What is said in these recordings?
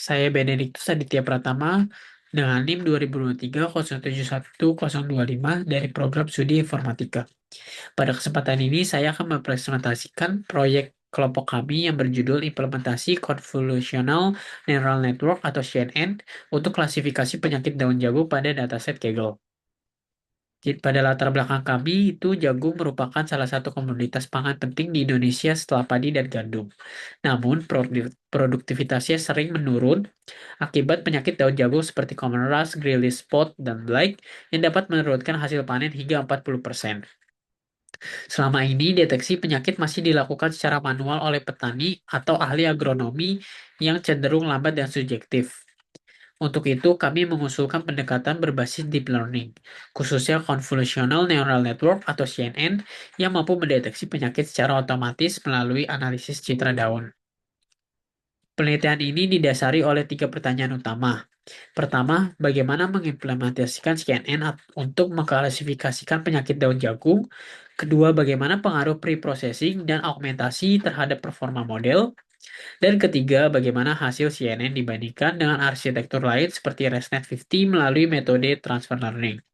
Saya Benediktus Aditya Pratama dengan NIM 2023 071 025 dari program Studi Informatika. Pada kesempatan ini, saya akan mempresentasikan proyek kelompok kami yang berjudul Implementasi Convolutional Neural Network atau CNN untuk klasifikasi penyakit daun jagung pada dataset Kaggle. Jadi, pada latar belakang kami itu jagung merupakan salah satu komoditas pangan penting di Indonesia setelah padi dan gandum. Namun, produktivitasnya sering menurun akibat penyakit daun jagung seperti common rust, greenish spot, dan blight yang dapat menurunkan hasil panen hingga 40%. Selama ini, deteksi penyakit masih dilakukan secara manual oleh petani atau ahli agronomi yang cenderung lambat dan subjektif. Untuk itu, kami mengusulkan pendekatan berbasis deep learning, khususnya Convolutional Neural Network atau CNN, yang mampu mendeteksi penyakit secara otomatis melalui analisis citra daun. Penelitian ini didasari oleh tiga pertanyaan utama. Pertama, bagaimana mengimplementasikan CNN untuk mengklasifikasikan penyakit daun jagung? Kedua, bagaimana pengaruh pre-processing dan augmentasi terhadap performa model? Dan ketiga, bagaimana hasil CNN dibandingkan dengan arsitektur lain seperti ResNet-50 melalui metode transfer learning.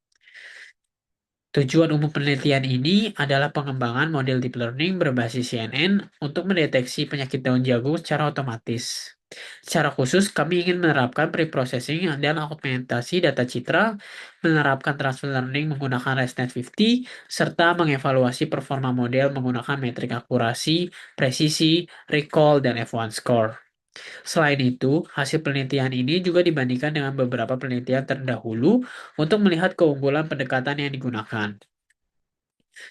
Tujuan umum penelitian ini adalah pengembangan model deep learning berbasis CNN untuk mendeteksi penyakit daun jagung secara otomatis. Secara khusus, kami ingin menerapkan pre-processing dan augmentasi data citra, menerapkan transfer learning menggunakan ResNet-50, serta mengevaluasi performa model menggunakan metrik akurasi, presisi, recall, dan F1 score. Selain itu, hasil penelitian ini juga dibandingkan dengan beberapa penelitian terdahulu untuk melihat keunggulan pendekatan yang digunakan.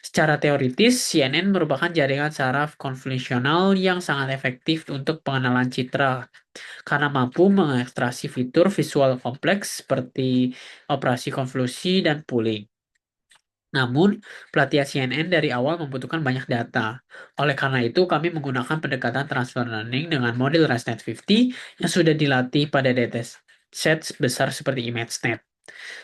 Secara teoritis, CNN merupakan jaringan saraf konvolusional yang sangat efektif untuk pengenalan citra karena mampu mengekstraksi fitur visual kompleks seperti operasi konvolusi dan pooling. Namun, pelatihan CNN dari awal membutuhkan banyak data. Oleh karena itu, kami menggunakan pendekatan transfer learning dengan model ResNet-50 yang sudah dilatih pada dataset besar seperti ImageNet.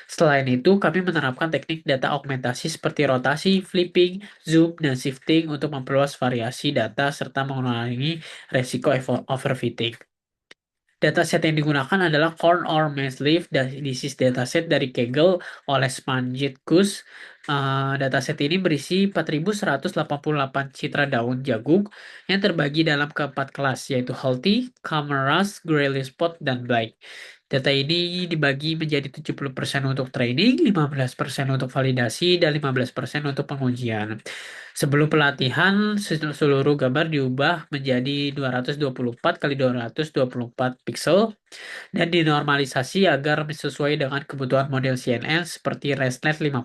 Selain itu, kami menerapkan teknik data augmentasi seperti rotasi, flipping, zoom, dan shifting untuk memperluas variasi data serta mengurangi resiko overfitting. Dataset yang digunakan adalah Corn or Maize Leaf Disease Dataset dari Kaggle oleh Spanjit Kus. Dataset ini berisi 4.188 citra daun jagung yang terbagi dalam keempat kelas, yaitu Healthy, Common Rust, Grey Spot, dan Blight. Data ini dibagi menjadi 70% untuk training, 15% untuk validasi, dan 15% untuk pengujian. Sebelum pelatihan, seluruh gambar diubah menjadi 224 kali 224 pixel dan dinormalisasi agar sesuai dengan kebutuhan model CNN seperti ResNet 50.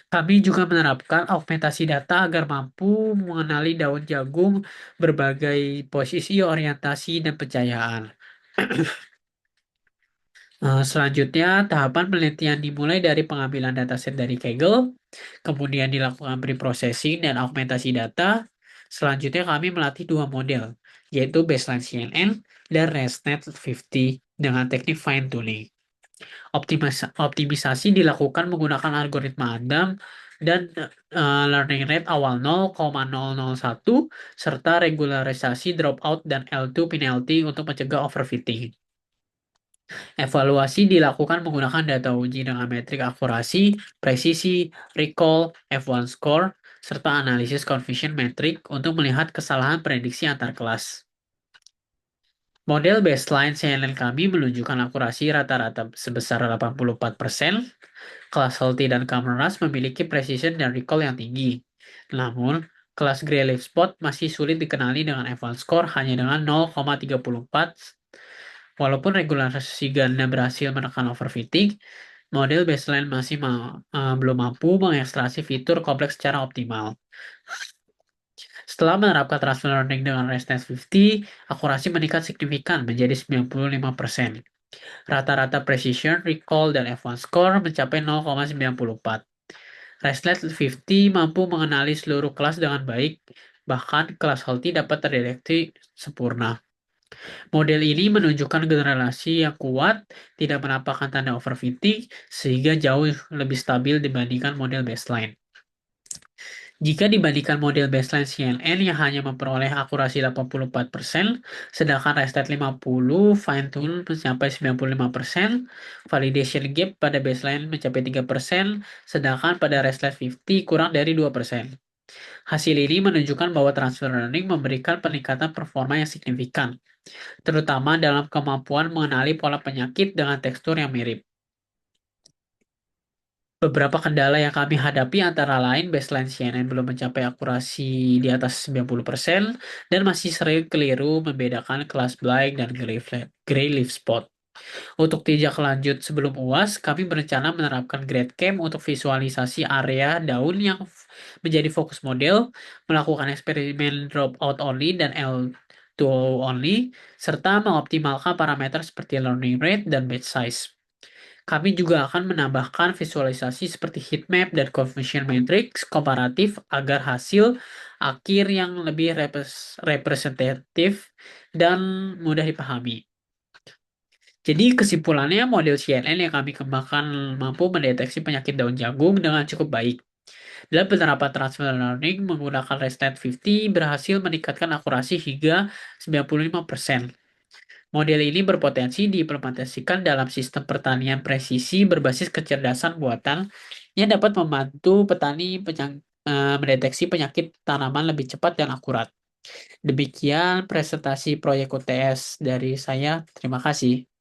Kami juga menerapkan augmentasi data agar mampu mengenali daun jagung berbagai posisi, orientasi, dan pencahayaan. Selanjutnya, tahapan penelitian dimulai dari pengambilan dataset dari Kaggle, kemudian dilakukan pre-processing dan augmentasi data. Selanjutnya, kami melatih dua model, yaitu baseline CNN dan ResNet 50 dengan teknik fine-tuning. Optimisasi dilakukan menggunakan algoritma Adam dan learning rate awal 0,001 serta regularisasi dropout dan L2 penalty untuk mencegah overfitting. Evaluasi dilakukan menggunakan data uji dengan metrik akurasi, presisi, recall, F1 score, serta analisis confusion metric untuk melihat kesalahan prediksi antar kelas. Model baseline CNN kami menunjukkan akurasi rata-rata sebesar 84%. Kelas Healthy dan Common Rust memiliki precision dan recall yang tinggi. Namun, kelas Grey Leaf Spot masih sulit dikenali dengan F1 score hanya dengan 0,34. Walaupun regulasi ganda berhasil menekan overfitting, model baseline masih belum mampu mengekstraksi fitur kompleks secara optimal. Setelah menerapkan transfer learning dengan ResNet 50, akurasi meningkat signifikan menjadi 95%. Rata-rata precision, recall, dan F1 score mencapai 0,94. ResNet 50 mampu mengenali seluruh kelas dengan baik, bahkan kelas healthy dapat terdeteksi sempurna. Model ini menunjukkan generasi yang kuat, tidak menampakkan tanda overfitting, sehingga jauh lebih stabil dibandingkan model baseline. Jika dibandingkan model baseline CNN yang hanya memperoleh akurasi 84%, sedangkan restet 50, fine tune mencapai 95%, validation gap pada baseline mencapai 3%, sedangkan pada restet 50 kurang dari 2%. Hasil ini menunjukkan bahwa transfer learning memberikan peningkatan performa yang signifikan, terutama dalam kemampuan mengenali pola penyakit dengan tekstur yang mirip. Beberapa kendala yang kami hadapi antara lain baseline CNN belum mencapai akurasi di atas 90% dan masih sering keliru membedakan kelas blind dan gray leaf spot. Untuk tinjak lanjut sebelum UAS, kami berencana menerapkan GradeCam untuk visualisasi area daun yang menjadi fokus model, melakukan eksperimen dropout only dan L2O only, serta mengoptimalkan parameter seperti learning rate dan batch size. Kami juga akan menambahkan visualisasi seperti heatmap dan confusion matrix komparatif agar hasil akhir yang lebih representatif dan mudah dipahami. Jadi kesimpulannya model CNN yang kami kembangkan mampu mendeteksi penyakit daun jagung dengan cukup baik. Dalam penerapan transfer learning menggunakan Resnet 50 berhasil meningkatkan akurasi hingga 95%. Model ini berpotensi diimplementasikan dalam sistem pertanian presisi berbasis kecerdasan buatan yang dapat membantu petani mendeteksi penyakit tanaman lebih cepat dan akurat. Demikian presentasi proyek UTS dari saya. Terima kasih.